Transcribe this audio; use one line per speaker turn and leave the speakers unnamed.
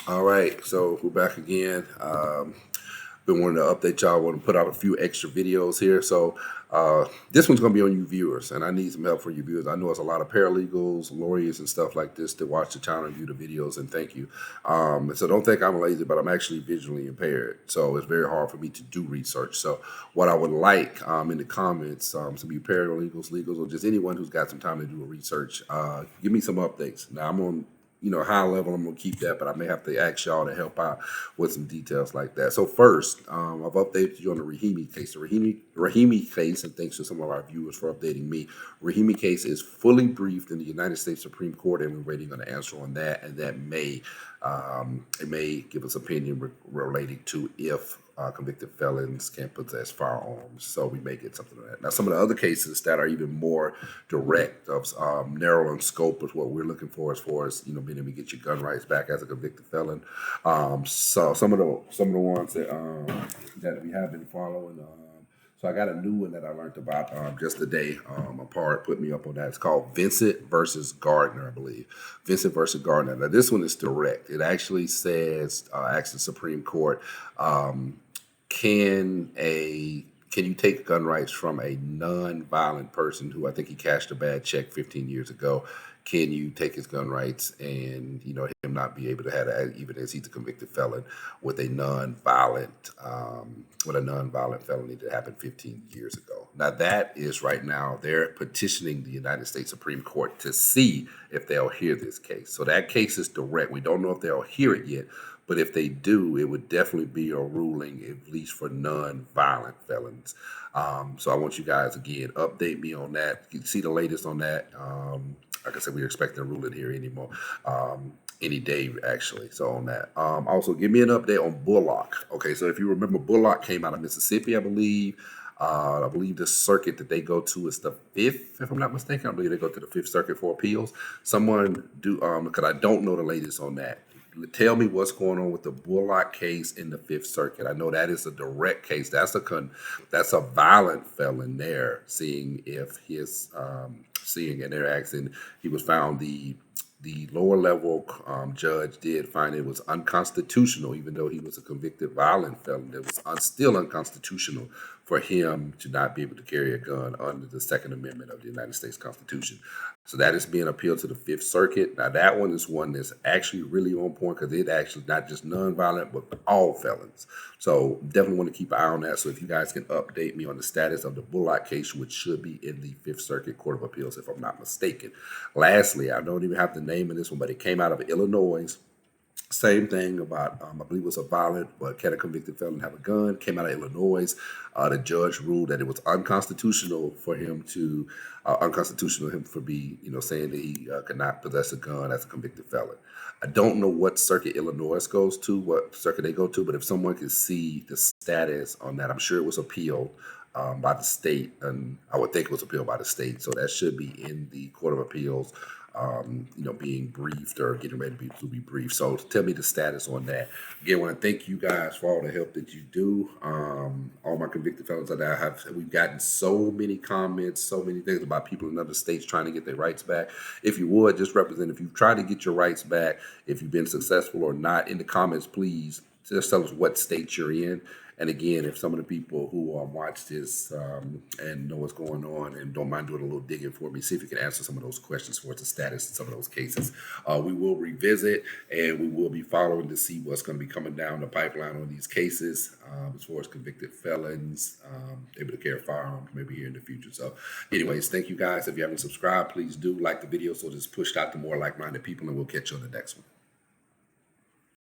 All right, so we're back again. Been wanting to update y'all. Want to put out a few extra videos here. So this one's going to be on you viewers, and I need some help for you viewers. I know it's a lot of paralegals, lawyers, and stuff like this that watch the channel and view the videos, and thank you. So don't think I'm lazy, but I'm actually visually impaired, so it's very hard for me to do research. So what I would like in the comments, some of you paralegals, legals, or just anyone who's got some time to do a research, give me some updates. Now I'm on high level, I'm gonna keep that, but I may have to ask y'all to help out with some details like that. So first, I've updated you on the Rahimi case. The Rahimi case, and thanks to some of our viewers for updating me. Rahimi case is fully briefed in the United States Supreme Court, and we're waiting on an answer on that. And that may it may give us opinion relating to if convicted felons can possess firearms. So we may get something like that. Now, some of the other cases that are even more direct, of narrow in scope, is what we're looking for as far as being able to get your gun rights back as a convicted felon. So some of the ones that we have been following. So I got a new one that I learned about just today. A part put me up on that. It's called Vincent versus Gardner, I believe. Vincent versus Gardner. Now this one is direct. It actually says, asks the Supreme Court, can you take gun rights from a non-violent person who, I think he cashed a bad check 15 years ago? Can you take his gun rights and him not be able to have that, even as he's a convicted felon, with a non-violent felony that happened 15 years ago? Now that is right now they're petitioning the United States Supreme Court to see if they'll hear this case. So that case is direct. We don't know if they'll hear it yet, but if they do, it would definitely be a ruling, at least for non-violent felons. So I want you guys, again, update me on that. You can see the latest on that. Like I said, we're expecting a ruling here any day, actually. So on that. Also, give me an update on Bullock. Okay, so if you remember, Bullock came out of Mississippi, I believe. I believe the circuit that they go to is the Fifth, if I'm not mistaken. I believe they go to the Fifth Circuit for appeals. Someone do, because I don't know the latest on that. Tell me what's going on with the Bullock case in the Fifth Circuit. I know that is a direct case. That's a violent felon there. Seeing and they're asking, he was found the lower level judge did find it was unconstitutional, even though he was a convicted violent felon. It was still unconstitutional for him to not be able to carry a gun under the Second Amendment of the United States Constitution. So that is being appealed to the Fifth Circuit. Now that one is one that's actually really on point, because it actually not just nonviolent, but all felons. So definitely want to keep an eye on that. So if you guys can update me on the status of the Bullock case, which should be in the Fifth Circuit Court of Appeals, if I'm not mistaken. Lastly, I don't even have the name of this one, but it came out of Illinois. Same thing about, I believe it was a violent, but can a convicted felon have a gun? Came out of Illinois. The judge ruled that it was unconstitutional for him to, saying that he could not possess a gun as a convicted felon. I don't know what circuit Illinois goes to, what circuit they go to, but if someone could see the status on that, I'm sure it was appealed by the state, and I would think it was appealed by the state. So that should be in the Court of Appeals, being briefed or getting ready to be briefed. So tell me the status on that. Again, I want to thank you guys for all the help that you do. All my convicted felons that I have, we've gotten so many comments, so many things about people in other states trying to get their rights back. If you would, just represent, if you've tried to get your rights back, if you've been successful or not, in the comments, please just tell us what state you're in. And again, if some of the people who watch this and know what's going on and don't mind doing a little digging for me, see if you can answer some of those questions for the status in some of those cases. We will revisit, and we will be following to see what's going to be coming down the pipeline on these cases as far as convicted felons able to carry firearms maybe here in the future. So anyways, thank you guys. If you haven't subscribed, please do like the video so it's pushed out to more like-minded people, and we'll catch you on the next one.